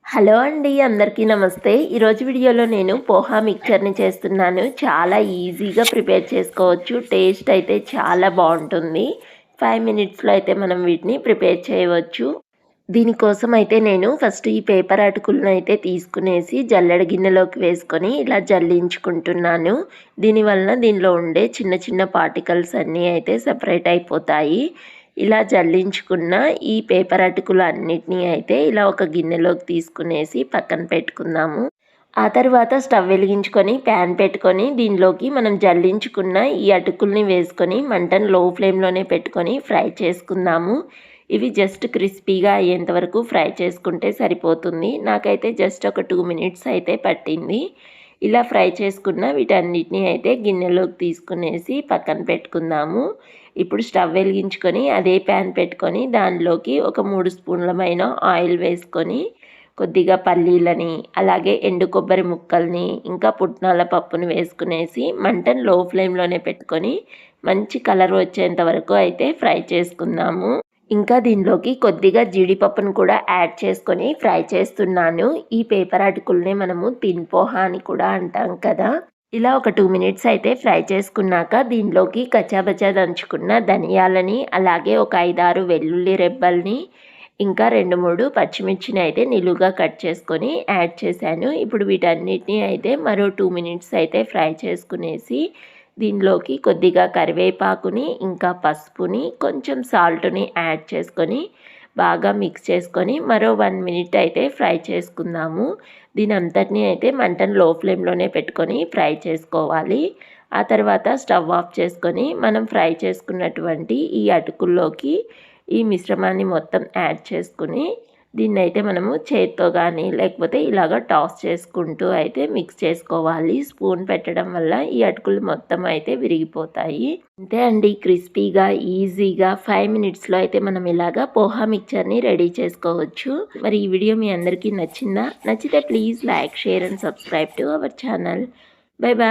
Hello అండి, అందరికీ నమస్తే. ఈరోజు వీడియోలో నేను పోహా మిక్చర్ని చేస్తున్నాను. చాలా ఈజీగా ప్రిపేర్ చేసుకోవచ్చు. టేస్ట్ అయితే చాలా బాగుంటుంది. 5 మినిట్స్లో అయితే మనం వీటిని ప్రిపేర్ చేయవచ్చు. దీనికోసం అయితే నేను ఫస్ట్ ఈ పేపర్ అటుకులను అయితే తీసుకునేసి జల్లెడ గిన్నెలోకి వేసుకొని ఇలా జల్లించుకుంటున్నాను. దీనివలన దీనిలో ఉండే చిన్న చిన్న పార్టికల్స్ అన్నీ అయితే సెపరేట్ అయిపోతాయి. ఇలా జల్లించుకున్న ఈ పేపర్ అటుకులు అన్నిటినీ అయితే ఇలా ఒక గిన్నెలోకి తీసుకునేసి పక్కన పెట్టుకుందాము. ఆ తర్వాత స్టవ్ వెలిగించుకొని ప్యాన్ పెట్టుకొని దీనిలోకి మనం జల్లించుకున్న ఈ అటుకుల్ని వేసుకొని మంటను లో ఫ్లేమ్లోనే పెట్టుకొని ఫ్రై చేసుకుందాము. ఇవి జస్ట్ క్రిస్పీగా అయ్యేంత వరకు ఫ్రై చేసుకుంటే సరిపోతుంది. నాకైతే జస్ట్ ఒక 2 మినిట్స్ అయితే పట్టింది. ఇలా ఫ్రై చేసుకున్న వీటన్నిటిని అయితే గిన్నెలోకి తీసుకునేసి పక్కన పెట్టుకుందాము. ఇప్పుడు స్టవ్ వెలిగించుకొని అదే ప్యాన్ పెట్టుకొని దానిలోకి ఒక 3 స్పూన్లమైన ఆయిల్ వేసుకొని కొద్దిగా పల్లీలని అలాగే ఎండు కొబ్బరి ముక్కల్ని ఇంకా పుట్నాల పప్పుని వేసుకునేసి మంటను లో ఫ్లేమ్లోనే పెట్టుకొని మంచి కలర్ వచ్చేంత వరకు అయితే ఫ్రై చేసుకుందాము. ఇంకా దీనిలోకి కొద్దిగా జీడిపప్పును కూడా యాడ్ చేసుకొని ఫ్రై చేస్తున్నాను. ఈ పేపర్ అటుకుల్ని మనము తిన్పోహా అని కూడా అంటాం కదా. ఇలా ఒక 2 మినిట్స్ అయితే ఫ్రై చేసుకున్నాక దీనిలోకి కచ్చాబచ్చా దంచుకున్న ధనియాలని అలాగే ఒక 5-6 వెల్లుల్లి రెబ్బల్ని ఇంకా 2-3 పచ్చిమిర్చిని అయితే నిలువుగా కట్ చేసుకొని యాడ్ చేశాను. ఇప్పుడు వీటన్నిటిని అయితే మరో 2 మినిట్స్ అయితే ఫ్రై చేసుకునేసి దీనిలోకి కొద్దిగా కరివేపాకుని ఇంకా పసుపుని కొంచెం సాల్ట్ని యాడ్ చేసుకొని బాగా మిక్స్ చేసుకొని మరో 1 మినిట్ అయితే ఫ్రై చేసుకుందాము. దీని అంతటినీ అయితే మంటను లో ఫ్లేమ్లోనే పెట్టుకొని ఫ్రై చేసుకోవాలి. ఆ తర్వాత స్టవ్ ఆఫ్ చేసుకొని మనం ఫ్రై చేసుకున్నటువంటి ఈ అటుకుల్లోకి ఈ మిశ్రమాన్ని మొత్తం యాడ్ చేసుకుని దీన్నైతే మనము చేత్తో కానీ లేకపోతే ఇలాగ టాస్ చేసుకుంటూ అయితే మిక్స్ చేసుకోవాలి. స్పూన్ పెట్టడం వల్ల ఈ అటుకులు మొత్తం అయితే విరిగిపోతాయి. అంతే అండి, క్రిస్పీగా ఈజీగా 5 మినిట్స్లో అయితే మనం ఇలాగా పోహా మిక్చర్ని రెడీ చేసుకోవచ్చు. మరి ఈ వీడియో మీ అందరికీ నచ్చిందా? నచ్చితే please like, share and subscribe to our channel. Bye bye.